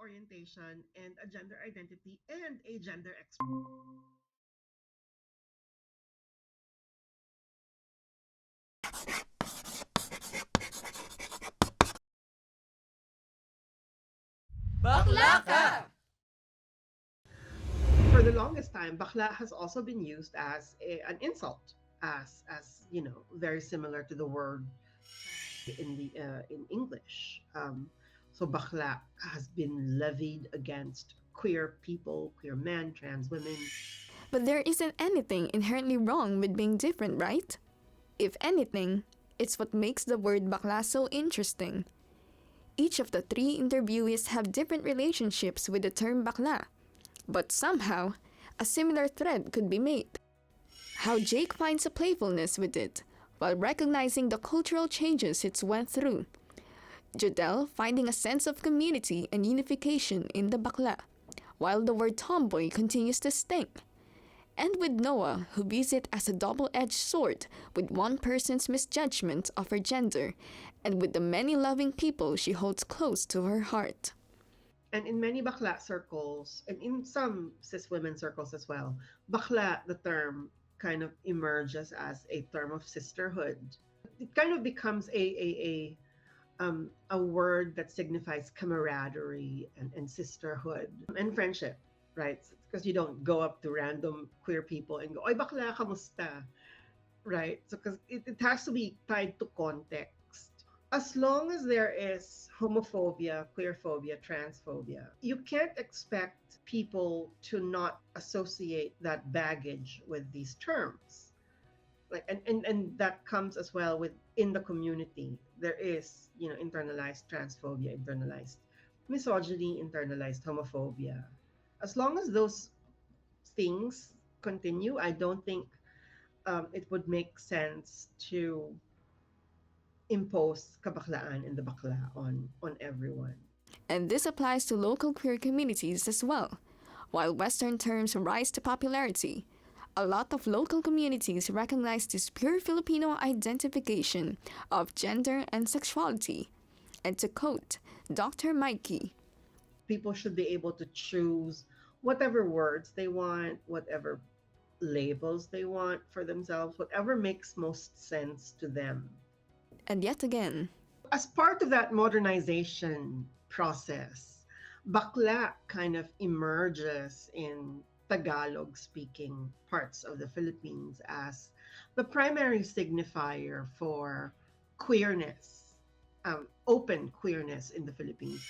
orientation and a gender identity and a gender expression. Bakla ka! For the longest time, bakla has also been used as an insult, as very similar to the word in English. So bakla has been levied against queer people, queer men, trans women. But there isn't anything inherently wrong with being different, right? If anything, it's what makes the word bakla so interesting. Each of the three interviewees have different relationships with the term bakla, but somehow, a similar thread could be made. How Jake finds a playfulness with it, while recognizing the cultural changes it's went through. Jodelle finding a sense of community and unification in the bakla, while the word tomboy continues to sting. And with Noah, who views it as a double-edged sword with one person's misjudgment of her gender, and with the many loving people she holds close to her heart. And in many bakla circles, and in some cis women circles as well, bakla, the term, kind of emerges as a term of sisterhood. It kind of becomes a word that signifies camaraderie and sisterhood and friendship, right? Because you don't go up to random queer people and go, "Oy, bakla, kamusta?" Right? So, because it has to be tied to context. As long as there is homophobia, queerphobia, transphobia, you can't expect people to not associate that baggage with these terms. Like, and that comes as well with in the community. There is, internalized transphobia, internalized misogyny, internalized homophobia. As long as those things continue, I don't think it would make sense to impose kabaklaan and the bakla on everyone. And this applies to local queer communities as well. While Western terms rise to popularity, a lot of local communities recognize this pure Filipino identification of gender and sexuality. And to quote Dr. Mikey, People should be able to choose whatever words they want, whatever labels they want for themselves, whatever makes most sense to them. and yet again, As part of that modernization process, bakla kind of emerges in Tagalog speaking parts of the Philippines as the primary signifier for queerness, open queerness in the Philippines.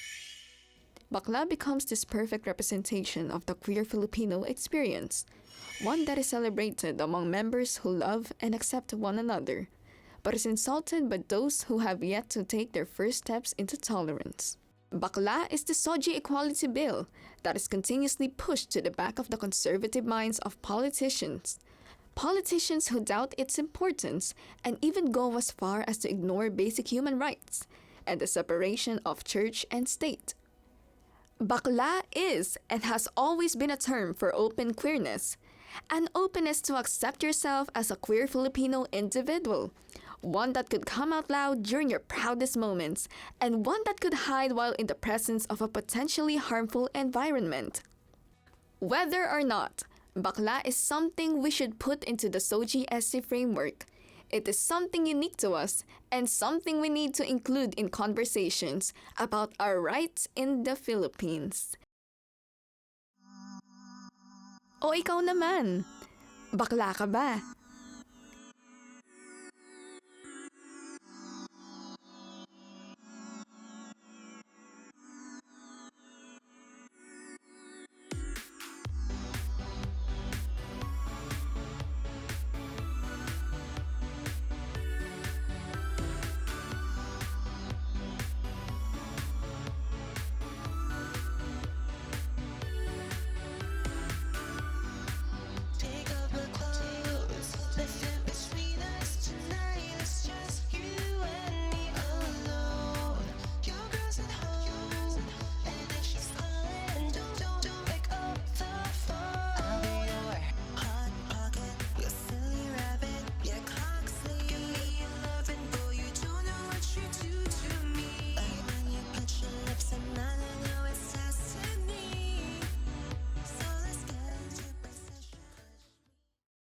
bakla becomes this perfect representation of the queer Filipino experience, one that is celebrated among members who love and accept one another, but is insulted by those who have yet to take their first steps into tolerance. Bakla is the Soji Equality Bill that is continuously pushed to the back of the conservative minds of politicians. Politicians who doubt its importance and even go as far as to ignore basic human rights and the separation of church and state. Bakla is and has always been a term for open queerness, an openness to accept yourself as a queer Filipino individual, one that could come out loud during your proudest moments, and one that could hide while in the presence of a potentially harmful environment. Whether or not bakla is something we should put into the Soji SC framework, it is something unique to us and something we need to include in conversations about our rights in the Philippines. O ikaw naman, bakla ka ba?